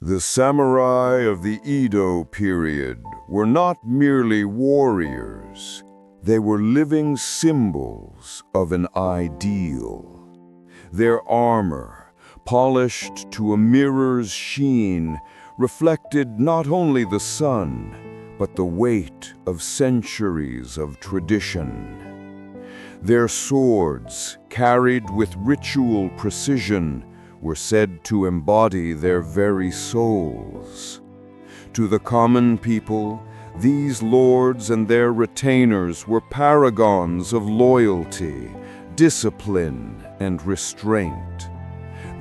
The samurai of the Edo period were not merely warriors. They were living symbols of an ideal. Their armor, polished to a mirror's sheen, reflected not only the sun, but the weight of centuries of tradition. Their swords, carried with ritual precision, were said to embody their very souls. To the common people, these lords and their retainers were paragons of loyalty, discipline, and restraint.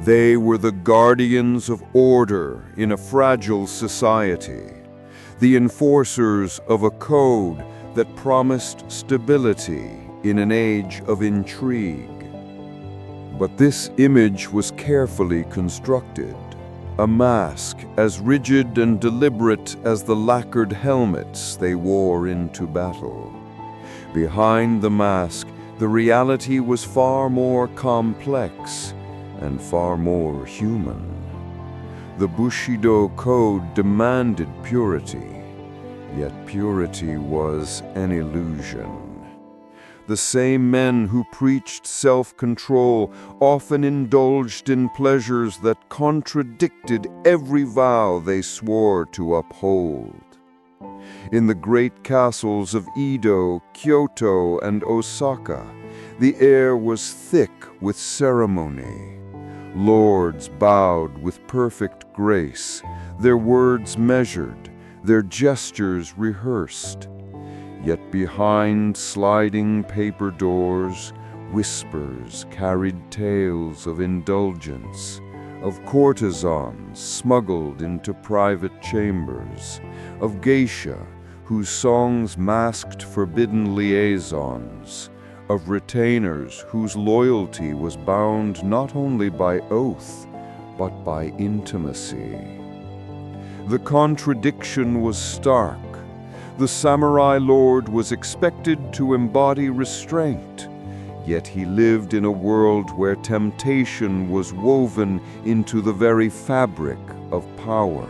They were the guardians of order in a fragile society, the enforcers of a code that promised stability in an age of intrigue. But this image was carefully constructed, a mask as rigid and deliberate as the lacquered helmets they wore into battle. Behind the mask, the reality was far more complex and far more human. The Bushido code demanded purity, yet purity was an illusion. The same men who preached self-control often indulged in pleasures that contradicted every vow they swore to uphold. In the great castles of Edo, Kyoto, and Osaka, the air was thick with ceremony. Lords bowed with perfect grace, their words measured, their gestures rehearsed. Yet behind sliding paper doors, whispers carried tales of indulgence, of courtesans smuggled into private chambers, of geisha whose songs masked forbidden liaisons, of retainers whose loyalty was bound not only by oath, but by intimacy. The contradiction was stark. The samurai lord was expected to embody restraint, yet he lived in a world where temptation was woven into the very fabric of power.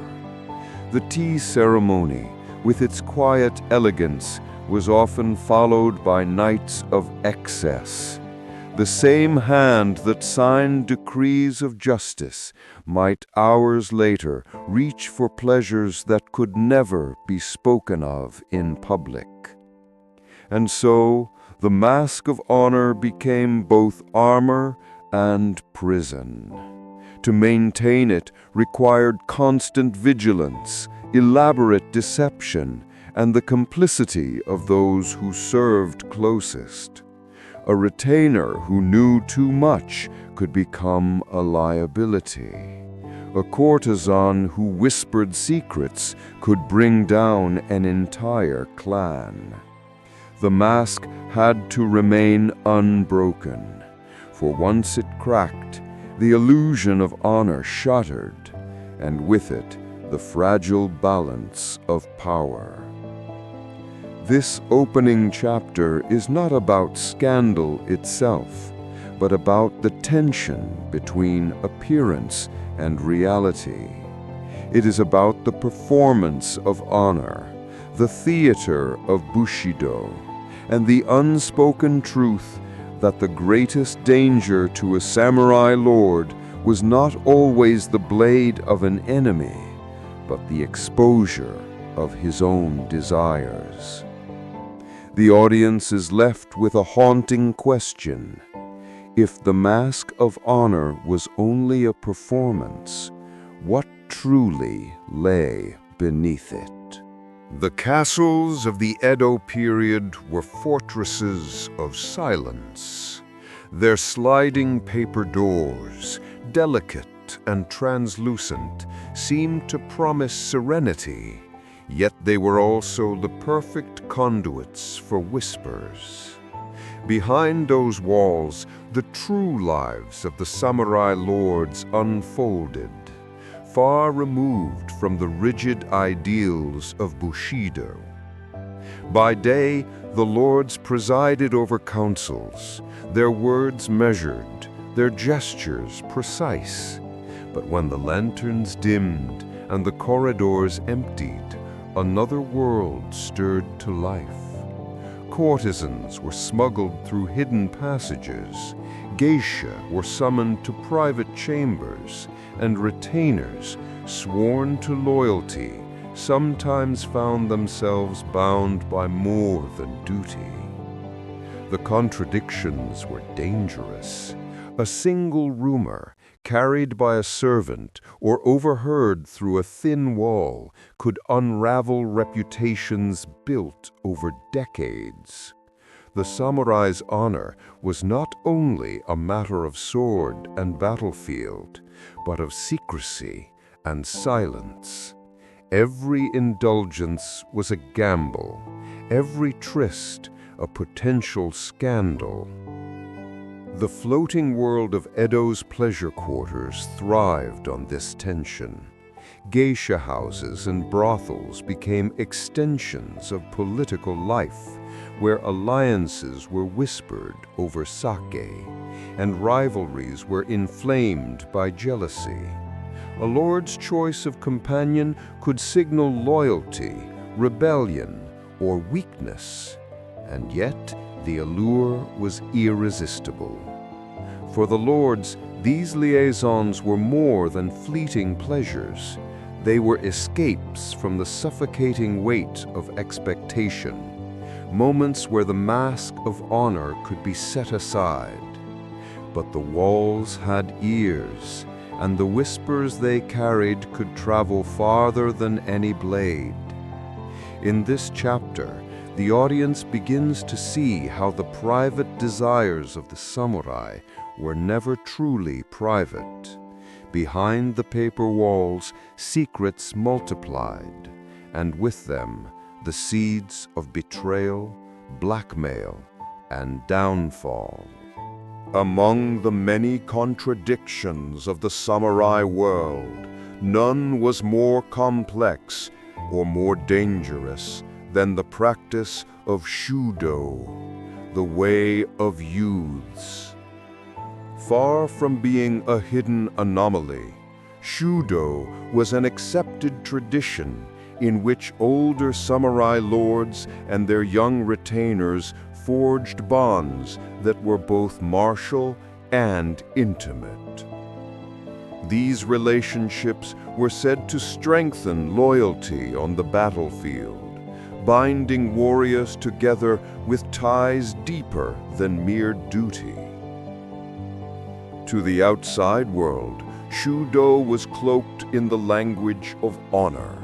The tea ceremony, with its quiet elegance, was often followed by nights of excess. The same hand that signed decrees of justice might hours later reach for pleasures that could never be spoken of in public. And so, the mask of honor became both armor and prison. To maintain it required constant vigilance, elaborate deception, and the complicity of those who served closest. A retainer who knew too much could become a liability. A courtesan who whispered secrets could bring down an entire clan. The mask had to remain unbroken, for once it cracked, the illusion of honor shattered, and with it, the fragile balance of power. This opening chapter is not about scandal itself, but about the tension between appearance and reality. It is about the performance of honor, the theater of Bushido, and the unspoken truth that the greatest danger to a samurai lord was not always the blade of an enemy, but the exposure of his own desires. The audience is left with a haunting question. If the mask of honor was only a performance, what truly lay beneath it? The castles of the Edo period were fortresses of silence. Their sliding paper doors, delicate and translucent, seemed to promise serenity. Yet they were also the perfect conduits for whispers. Behind those walls, the true lives of the samurai lords unfolded, far removed from the rigid ideals of Bushido. By day, the lords presided over councils, their words measured, their gestures precise. But when the lanterns dimmed and the corridors emptied, another world stirred to life. Courtesans were smuggled through hidden passages, geisha were summoned to private chambers, and retainers, sworn to loyalty, sometimes found themselves bound by more than duty. The contradictions were dangerous. A single rumor, carried by a servant or overheard through a thin wall, could unravel reputations built over decades. The samurai's honor was not only a matter of sword and battlefield, but of secrecy and silence. Every indulgence was a gamble, every tryst a potential scandal. The floating world of Edo's pleasure quarters thrived on this tension. Geisha houses and brothels became extensions of political life, where alliances were whispered over sake, and rivalries were inflamed by jealousy. A lord's choice of companion could signal loyalty, rebellion, or weakness, and yet the allure was irresistible. For the lords, these liaisons were more than fleeting pleasures. They were escapes from the suffocating weight of expectation, moments where the mask of honor could be set aside. But the walls had ears, and the whispers they carried could travel farther than any blade. In this chapter, the audience begins to see how the private desires of the samurai were never truly private. Behind the paper walls, secrets multiplied, and with them, the seeds of betrayal, blackmail, and downfall. Among the many contradictions of the samurai world, none was more complex or more dangerous than the practice of shudo, the way of youths. Far from being a hidden anomaly, shudo was an accepted tradition in which older samurai lords and their young retainers forged bonds that were both martial and intimate. These relationships were said to strengthen loyalty on the battlefield, binding warriors together with ties deeper than mere duty. To the outside world, shudo was cloaked in the language of honor.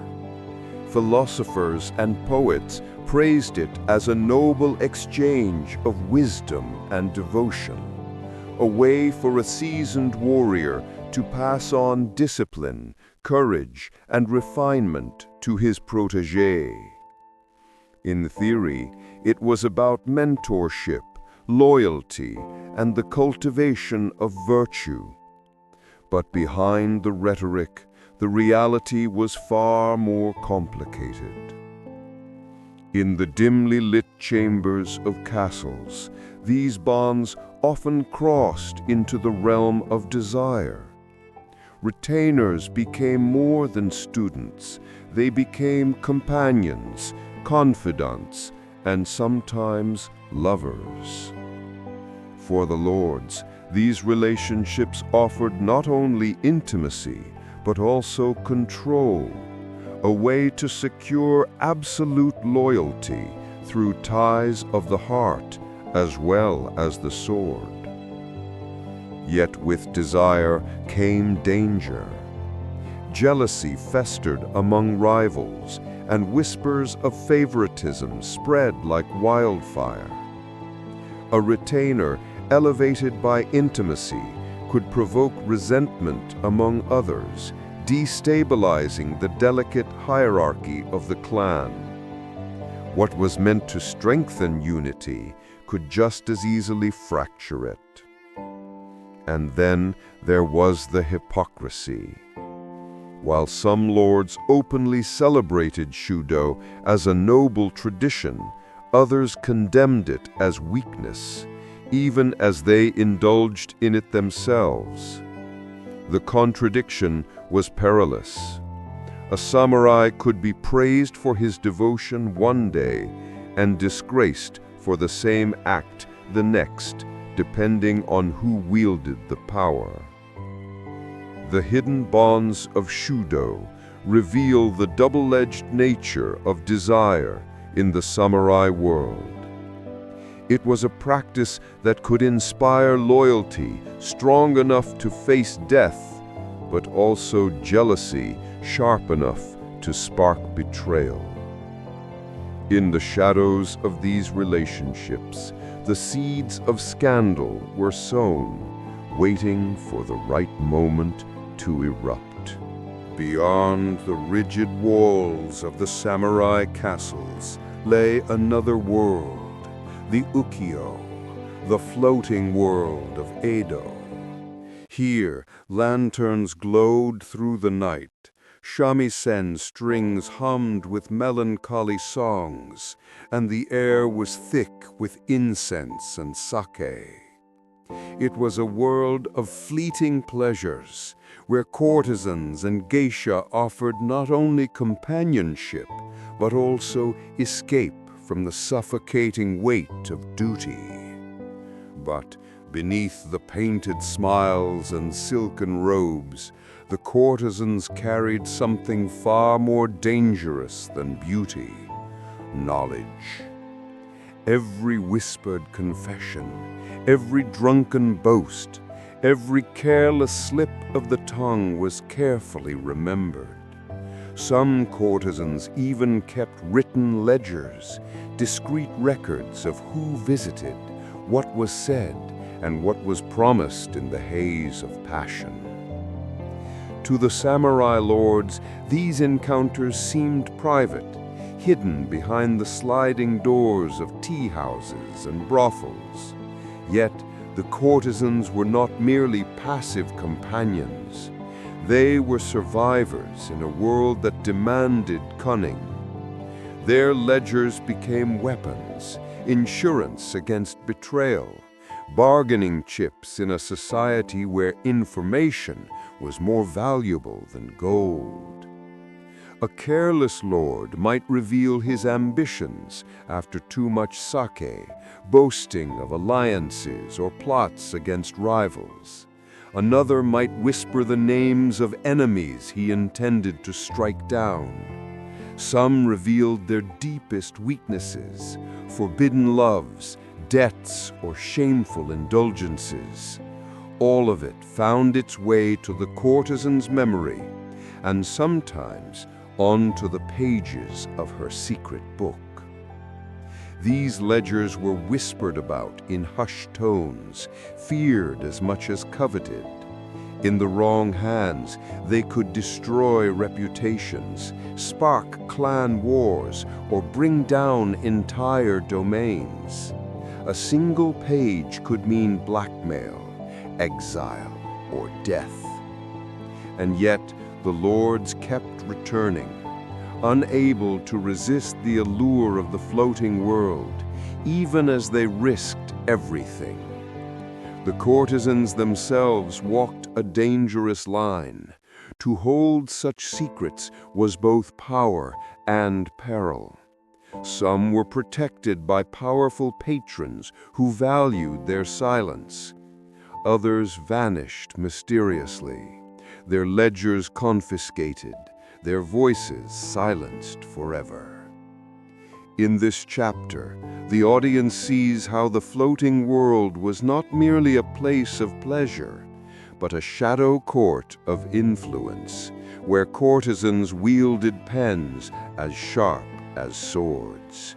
Philosophers and poets praised it as a noble exchange of wisdom and devotion, a way for a seasoned warrior to pass on discipline, courage, and refinement to his protégé. In theory, it was about mentorship, loyalty, and the cultivation of virtue. But behind the rhetoric, the reality was far more complicated. In the dimly lit chambers of castles, these bonds often crossed into the realm of desire. Retainers became more than students. They became companions, confidants, and sometimes lovers. For the lords, these relationships offered not only intimacy, but also control, a way to secure absolute loyalty through ties of the heart as well as the sword. Yet with desire came danger. Jealousy festered among rivals, and whispers of favoritism spread like wildfire. A retainer elevated by intimacy could provoke resentment among others, destabilizing the delicate hierarchy of the clan. What was meant to strengthen unity could just as easily fracture it. And then there was the hypocrisy. While some lords openly celebrated shudo as a noble tradition, others condemned it as weakness, even as they indulged in it themselves. The contradiction was perilous. A samurai could be praised for his devotion one day and disgraced for the same act the next, depending on who wielded the power. The hidden bonds of Shudo reveal the double-edged nature of desire in the samurai world. It was a practice that could inspire loyalty strong enough to face death, but also jealousy sharp enough to spark betrayal. In the shadows of these relationships, the seeds of scandal were sown, waiting for the right moment to erupt. Beyond the rigid walls of the samurai castles lay another world, the ukiyo, the floating world of Edo. Here, lanterns glowed through the night, shamisen strings hummed with melancholy songs, and the air was thick with incense and sake. It was a world of fleeting pleasures, where courtesans and geisha offered not only companionship, but also escape from the suffocating weight of duty. But beneath the painted smiles and silken robes, the courtesans carried something far more dangerous than beauty: knowledge. Every whispered confession, every drunken boast, every careless slip of the tongue was carefully remembered. Some courtesans even kept written ledgers, discreet records of who visited, what was said, and what was promised in the haze of passion. To the samurai lords, these encounters seemed private, hidden behind the sliding doors of tea houses and brothels. Yet, the courtesans were not merely passive companions. They were survivors in a world that demanded cunning. Their ledgers became weapons, insurance against betrayal, bargaining chips in a society where information was more valuable than gold. A careless lord might reveal his ambitions after too much sake, boasting of alliances or plots against rivals. Another might whisper the names of enemies he intended to strike down. Some revealed their deepest weaknesses, forbidden loves, debts, or shameful indulgences. All of it found its way to the courtesan's memory, and sometimes onto the pages of her secret book. These ledgers were whispered about in hushed tones, feared as much as coveted. In the wrong hands, they could destroy reputations, spark clan wars, or bring down entire domains. A single page could mean blackmail, exile, or death. And yet, the lords kept returning, unable to resist the allure of the floating world, even as they risked everything. The courtesans themselves walked a dangerous line. To hold such secrets was both power and peril. Some were protected by powerful patrons who valued their silence. Others vanished mysteriously, their ledgers confiscated, their voices silenced forever. In this chapter, the audience sees how the floating world was not merely a place of pleasure, but a shadow court of influence, where courtesans wielded pens as sharp as swords.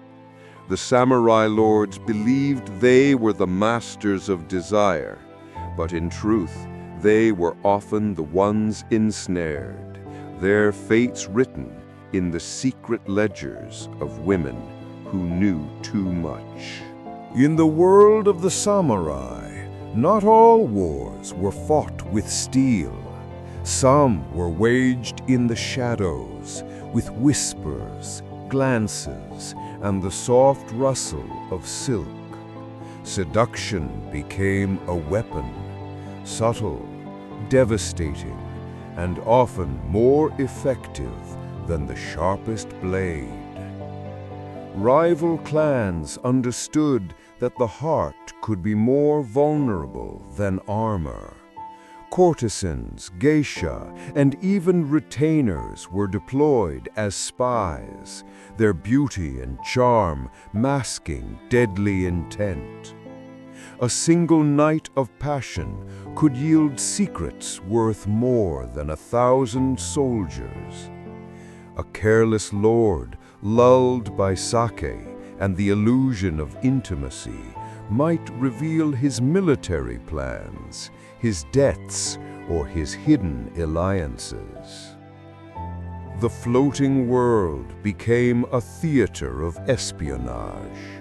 The samurai lords believed they were the masters of desire, but in truth, they were often the ones ensnared, their fates written in the secret ledgers of women who knew too much. In the world of the samurai, not all wars were fought with steel. Some were waged in the shadows, with whispers, glances, and the soft rustle of silk. Seduction became a weapon, subtle, devastating, and often more effective than the sharpest blade. Rival clans understood that the heart could be more vulnerable than armor. Courtesans, geisha, and even retainers were deployed as spies, their beauty and charm masking deadly intent. A single night of passion could yield secrets worth more than 1,000 soldiers. A careless lord, lulled by sake and the illusion of intimacy, might reveal his military plans, his debts, or his hidden alliances. The floating world became a theater of espionage.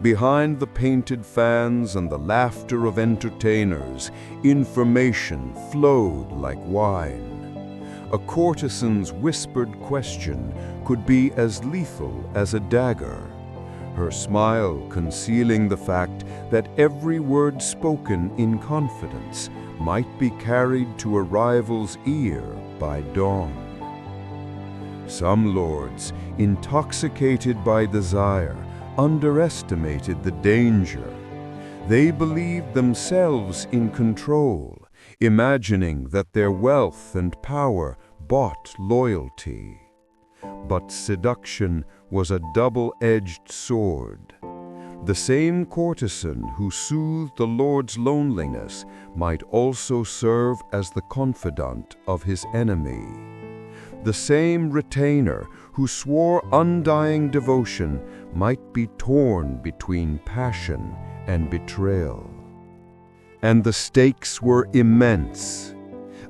Behind the painted fans and the laughter of entertainers, information flowed like wine. A courtesan's whispered question could be as lethal as a dagger, her smile concealing the fact that every word spoken in confidence might be carried to a rival's ear by dawn. Some lords, intoxicated by desire, underestimated the danger. They believed themselves in control, imagining that their wealth and power bought loyalty. But seduction was a double-edged sword. The same courtesan who soothed the lord's loneliness might also serve as the confidant of his enemy. The same retainer who swore undying devotion might be torn between passion and betrayal. And the stakes were immense.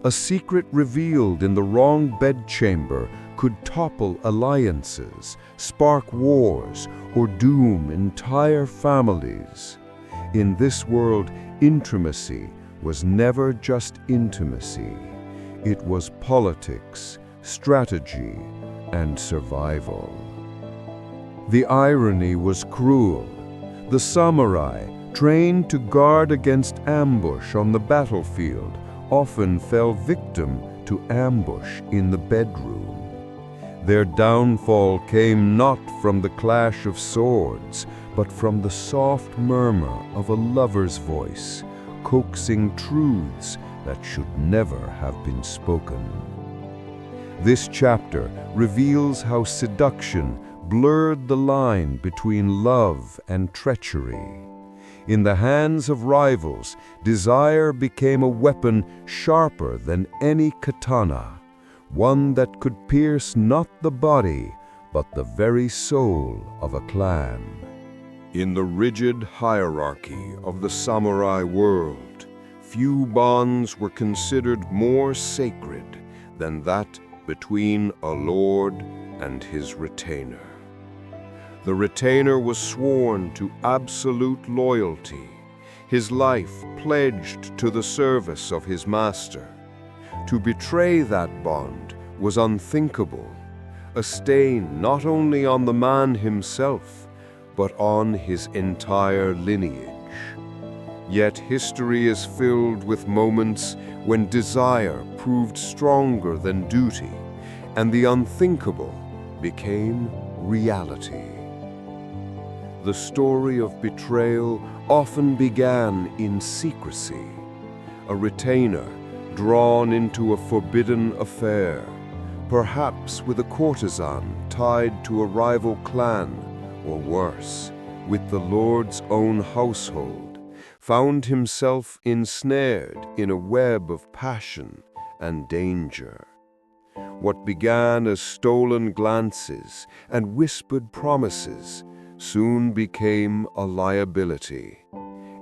A secret revealed in the wrong bedchamber could topple alliances, spark wars, or doom entire families. In this world, intimacy was never just intimacy. It was politics, strategy, and survival. The irony was cruel. The samurai, trained to guard against ambush on the battlefield, often fell victim to ambush in the bedroom. Their downfall came not from the clash of swords, but from the soft murmur of a lover's voice, coaxing truths that should never have been spoken. This chapter reveals how seduction blurred the line between love and treachery. In the hands of rivals, desire became a weapon sharper than any katana, one that could pierce not the body, but the very soul of a clan. In the rigid hierarchy of the samurai world, few bonds were considered more sacred than that between a lord and his retainer. The retainer was sworn to absolute loyalty, his life pledged to the service of his master. To betray that bond was unthinkable, a stain not only on the man himself, but on his entire lineage. Yet history is filled with moments when desire proved stronger than duty, and the unthinkable became reality. The story of betrayal often began in secrecy, a retainer drawn into a forbidden affair, perhaps with a courtesan tied to a rival clan, or worse, with the lord's own household, found himself ensnared in a web of passion and danger. What began as stolen glances and whispered promises soon became a liability.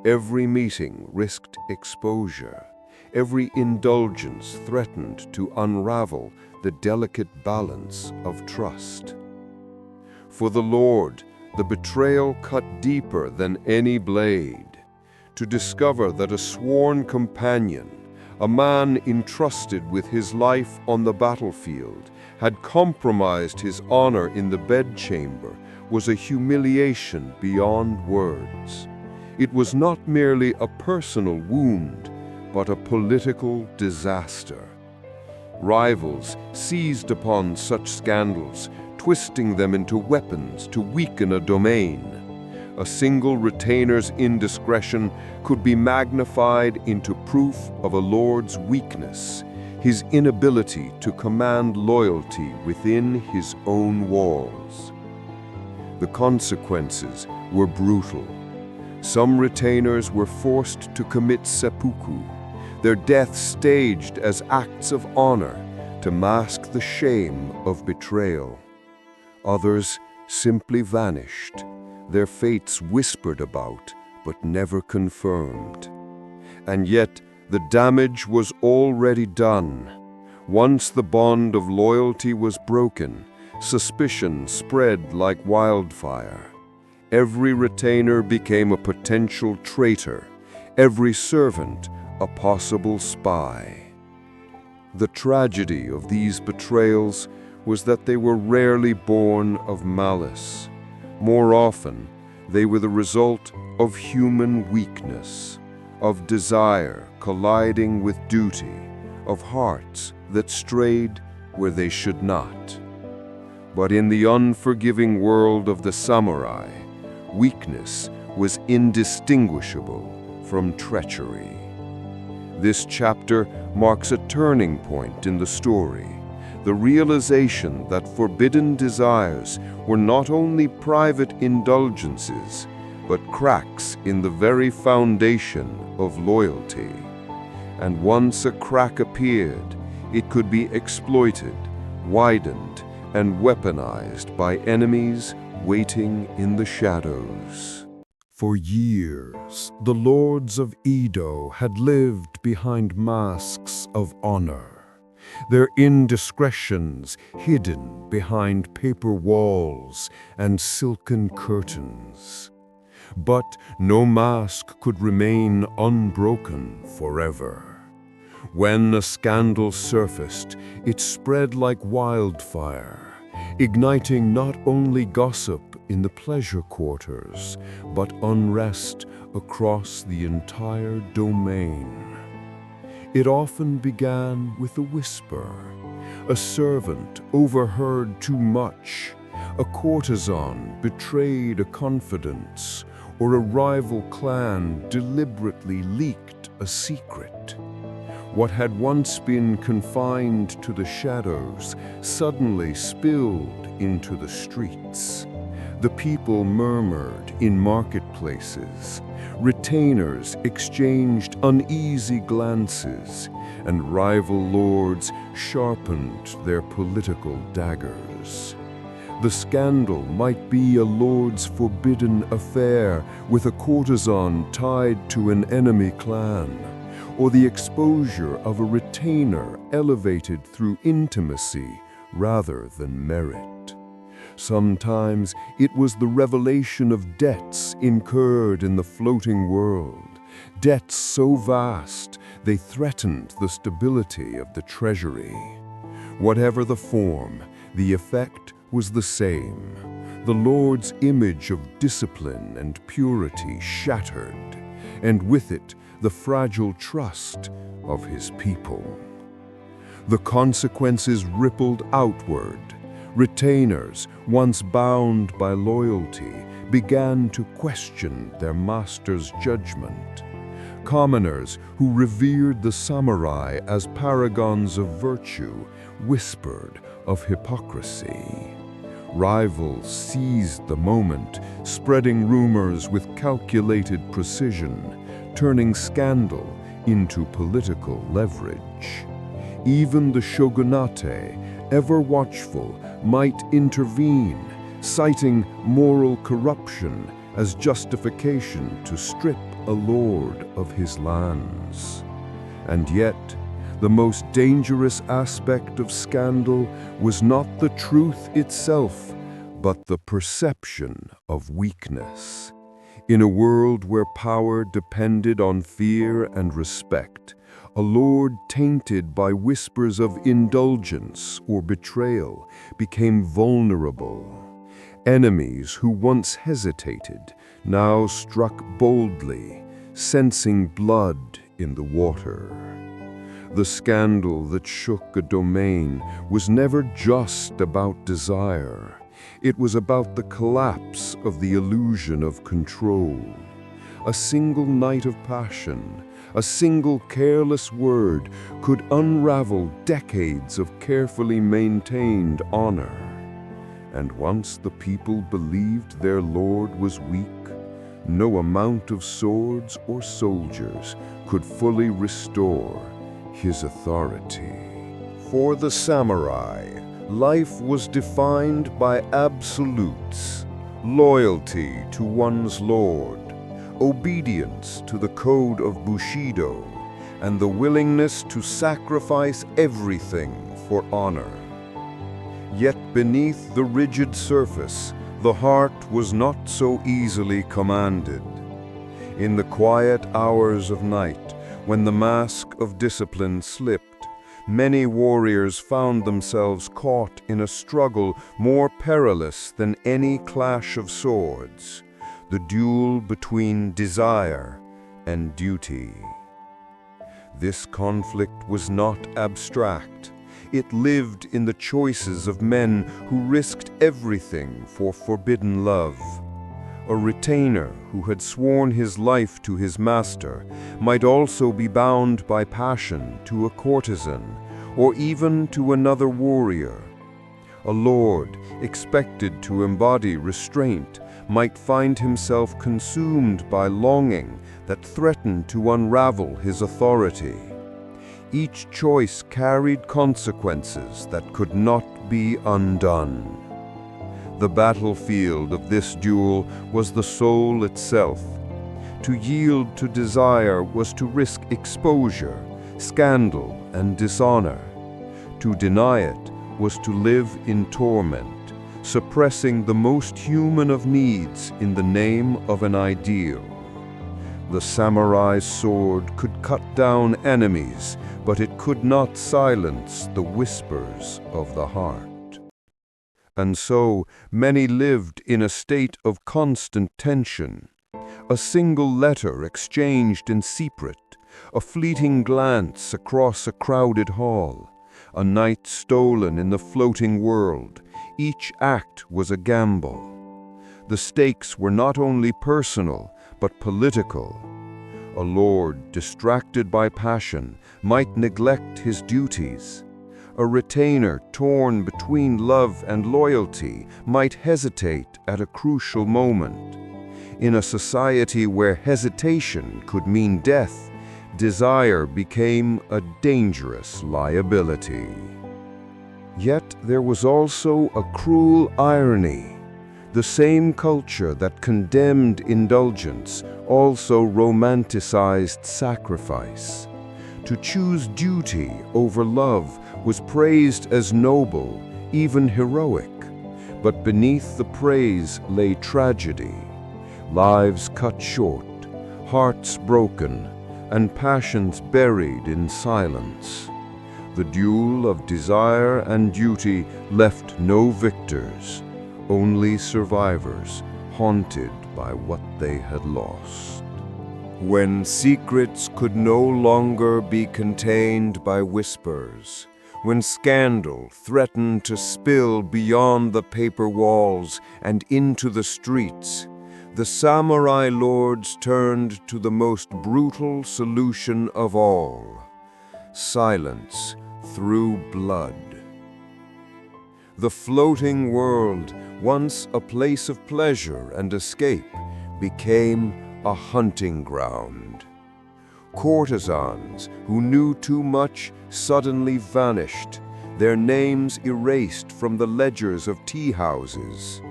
Every meeting risked exposure. Every indulgence threatened to unravel the delicate balance of trust. For the Lord, the betrayal cut deeper than any blade. To discover that a sworn companion, a man entrusted with his life on the battlefield, had compromised his honor in the bedchamber was a humiliation beyond words. It was not merely a personal wound, but a political disaster. Rivals seized upon such scandals, twisting them into weapons to weaken a domain. A single retainer's indiscretion could be magnified into proof of a lord's weakness, his inability to command loyalty within his own walls. The consequences were brutal. Some retainers were forced to commit seppuku, their deaths staged as acts of honor to mask the shame of betrayal. Others simply vanished, their fates whispered about but never confirmed. And yet the damage was already done. Once the bond of loyalty was broken, suspicion spread like wildfire. Every retainer became a potential traitor, every servant a possible spy. The tragedy of these betrayals was that they were rarely born of malice. More often, they were the result of human weakness, of desire colliding with duty, of hearts that strayed where they should not. But in the unforgiving world of the samurai, weakness was indistinguishable from treachery. This chapter marks a turning point in the story, the realization that forbidden desires were not only private indulgences, but cracks in the very foundation of loyalty. And once a crack appeared, it could be exploited, widened, and weaponized by enemies waiting in the shadows. For years, the lords of Edo had lived behind masks of honor, their indiscretions hidden behind paper walls and silken curtains. But no mask could remain unbroken forever. When a scandal surfaced, it spread like wildfire, igniting not only gossip in the pleasure quarters, but unrest across the entire domain. It often began with a whisper. A servant overheard too much, a courtesan betrayed a confidence, or a rival clan deliberately leaked a secret. What had once been confined to the shadows suddenly spilled into the streets. The people murmured in marketplaces, retainers exchanged uneasy glances, and rival lords sharpened their political daggers. The scandal might be a lord's forbidden affair with a courtesan tied to an enemy clan, or the exposure of a retainer elevated through intimacy rather than merit. Sometimes it was the revelation of debts incurred in the floating world, debts so vast they threatened the stability of the treasury. Whatever the form, the effect was the same. The Lord's image of discipline and purity shattered, and with it the fragile trust of his people. The consequences rippled outward. Retainers, once bound by loyalty, began to question their master's judgment. Commoners who revered the samurai as paragons of virtue whispered of hypocrisy. Rivals seized the moment, spreading rumors with calculated precision, turning scandal into political leverage. Even the shogunate, ever watchful, might intervene, citing moral corruption as justification to strip a lord of his lands. And yet, the most dangerous aspect of scandal was not the truth itself, but the perception of weakness. In a world where power depended on fear and respect, a lord tainted by whispers of indulgence or betrayal became vulnerable. Enemies who once hesitated now struck boldly, sensing blood in the water. The scandal that shook a domain was never just about desire. It was about the collapse of the illusion of control. A single night of passion, a single careless word could unravel decades of carefully maintained honor. And once the people believed their lord was weak, no amount of swords or soldiers could fully restore his authority. For the samurai, life was defined by absolutes: loyalty to one's lord, obedience to the code of Bushido, and the willingness to sacrifice everything for honor. Yet beneath the rigid surface, the heart was not so easily commanded. In the quiet hours of night, when the mask of discipline slipped, many warriors found themselves caught in a struggle more perilous than any clash of swords: the duel between desire and duty. This conflict was not abstract. It lived in the choices of men who risked everything for forbidden love. A retainer who had sworn his life to his master might also be bound by passion to a courtesan, or even to another warrior. A lord, expected to embody restraint, might find himself consumed by longing that threatened to unravel his authority. Each choice carried consequences that could not be undone. The battlefield of this duel was the soul itself. To yield to desire was to risk exposure, scandal, and dishonor. To deny it was to live in torment, suppressing the most human of needs in the name of an ideal. The samurai's sword could cut down enemies, but it could not silence the whispers of the heart. And so many lived in a state of constant tension. A single letter exchanged in secret, a fleeting glance across a crowded hall, a night stolen in the floating world. Each act was a gamble. The stakes were not only personal, but political. A lord distracted by passion might neglect his duties. A retainer torn between love and loyalty might hesitate at a crucial moment. In a society where hesitation could mean death, desire became a dangerous liability. Yet there was also a cruel irony. The same culture that condemned indulgence also romanticized sacrifice. To choose duty over love was praised as noble, even heroic. But beneath the praise lay tragedy. Lives cut short, hearts broken, and passions buried in silence. The duel of desire and duty left no victors, only survivors haunted by what they had lost. When secrets could no longer be contained by whispers, when scandal threatened to spill beyond the paper walls and into the streets, the samurai lords turned to the most brutal solution of all: silence through blood. The floating world, once a place of pleasure and escape, became a hunting ground. Courtesans who knew too much suddenly vanished, their names erased from the ledgers of tea houses.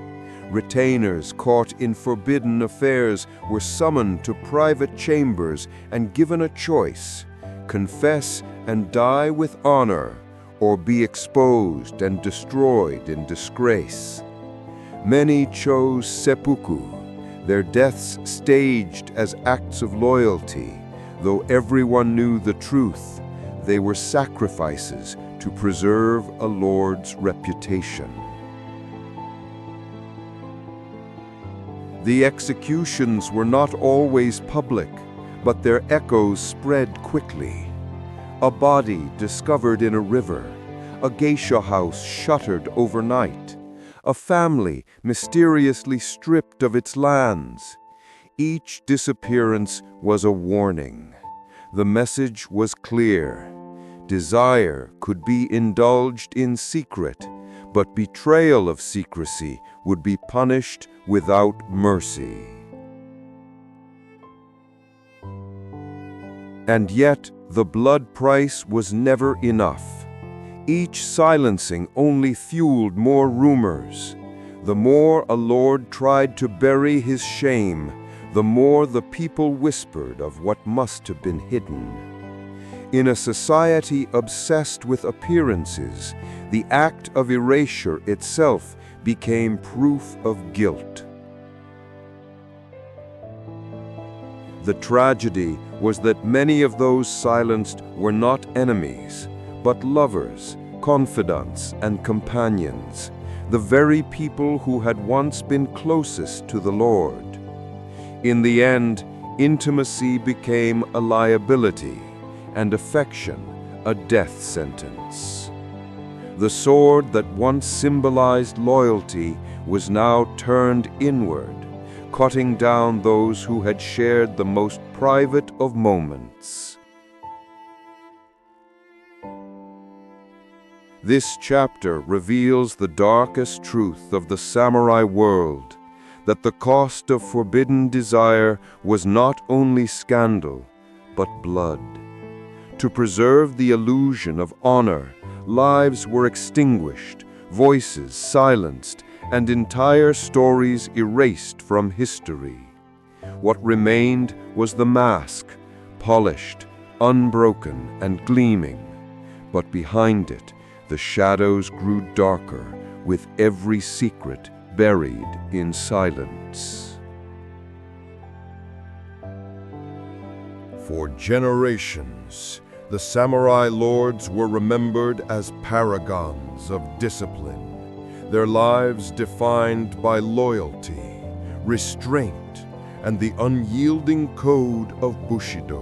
Retainers caught in forbidden affairs were summoned to private chambers and given a choice: confess and die with honor, or be exposed and destroyed in disgrace. Many chose seppuku, their deaths staged as acts of loyalty. Though everyone knew the truth, they were sacrifices to preserve a lord's reputation. The executions were not always public, but their echoes spread quickly. A body discovered in a river, a geisha house shuttered overnight, a family mysteriously stripped of its lands. Each disappearance was a warning. The message was clear. Desire could be indulged in secret, but betrayal of secrecy would be punished without mercy. And yet, the blood price was never enough. Each silencing only fueled more rumors. The more a lord tried to bury his shame, the more the people whispered of what must have been hidden. In a society obsessed with appearances, the act of erasure itself became proof of guilt. The tragedy was that many of those silenced were not enemies, but lovers, confidants, and companions, the very people who had once been closest to the Lord. In the end, intimacy became a liability, and affection a death sentence. The sword that once symbolized loyalty was now turned inward, cutting down those who had shared the most private of moments. This chapter reveals the darkest truth of the samurai world, that the cost of forbidden desire was not only scandal, but blood. To preserve the illusion of honor, lives were extinguished, voices silenced, and entire stories erased from history. What remained was the mask, polished, unbroken, and gleaming. But behind it, the shadows grew darker, with every secret buried in silence. For generations, the samurai lords were remembered as paragons of discipline, their lives defined by loyalty, restraint, and the unyielding code of Bushido.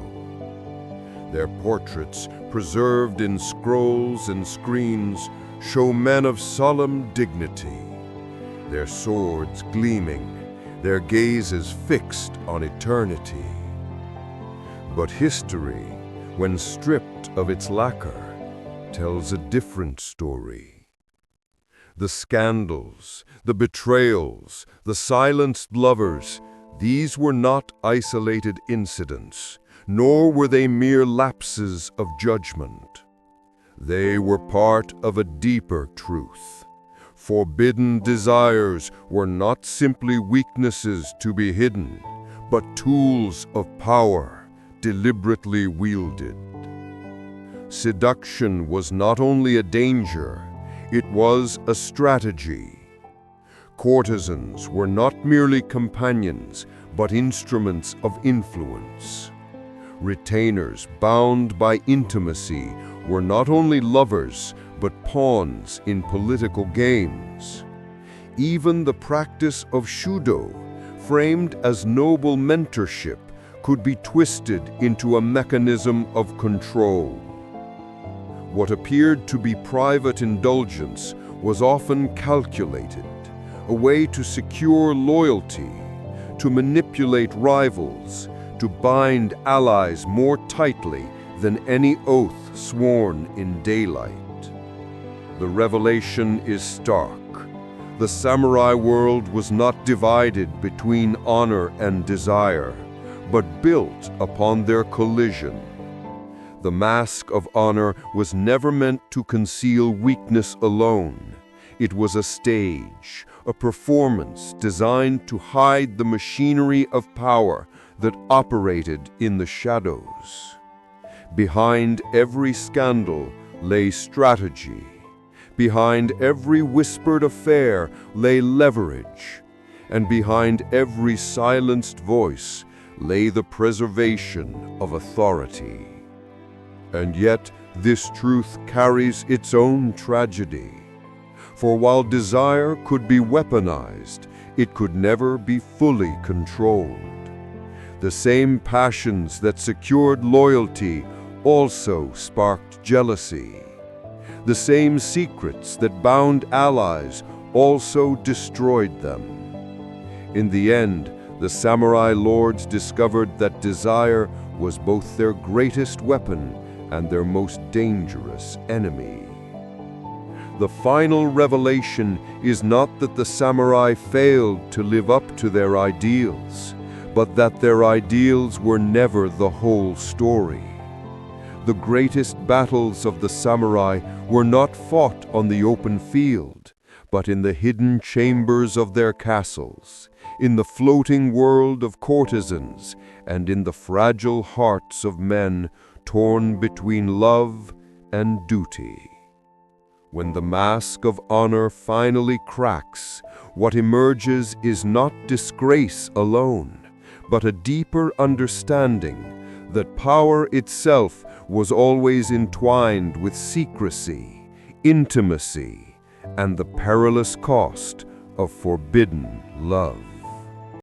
Their portraits, preserved in scrolls and screens, show men of solemn dignity, their swords gleaming, their gazes fixed on eternity. But history, when stripped of its lacquer, tells a different story. The scandals, the betrayals, the silenced lovers, these were not isolated incidents, nor were they mere lapses of judgment. They were part of a deeper truth. Forbidden desires were not simply weaknesses to be hidden, but tools of power deliberately wielded. Seduction was not only a danger, it was a strategy. Courtesans were not merely companions, but instruments of influence. Retainers bound by intimacy were not only lovers, but pawns in political games. Even the practice of shudo, framed as noble mentorship, could be twisted into a mechanism of control. What appeared to be private indulgence was often calculated, a way to secure loyalty, to manipulate rivals, to bind allies more tightly than any oath sworn in daylight. The revelation is stark. The samurai world was not divided between honor and desire, but built upon their collision. The mask of honor was never meant to conceal weakness alone. It was a stage, a performance designed to hide the machinery of power that operated in the shadows. Behind every scandal lay strategy. Behind every whispered affair lay leverage. And behind every silenced voice lay the preservation of authority. And yet, this truth carries its own tragedy. For while desire could be weaponized, it could never be fully controlled. The same passions that secured loyalty also sparked jealousy. The same secrets that bound allies also destroyed them. In the end, the samurai lords discovered that desire was both their greatest weapon and their most dangerous enemy. The final revelation is not that the samurai failed to live up to their ideals, but that their ideals were never the whole story. The greatest battles of the samurai were not fought on the open field, but in the hidden chambers of their castles, in the floating world of courtesans, and in the fragile hearts of men torn between love and duty. When the mask of honor finally cracks, what emerges is not disgrace alone, but a deeper understanding that power itself was always entwined with secrecy, intimacy, and the perilous cost of forbidden love.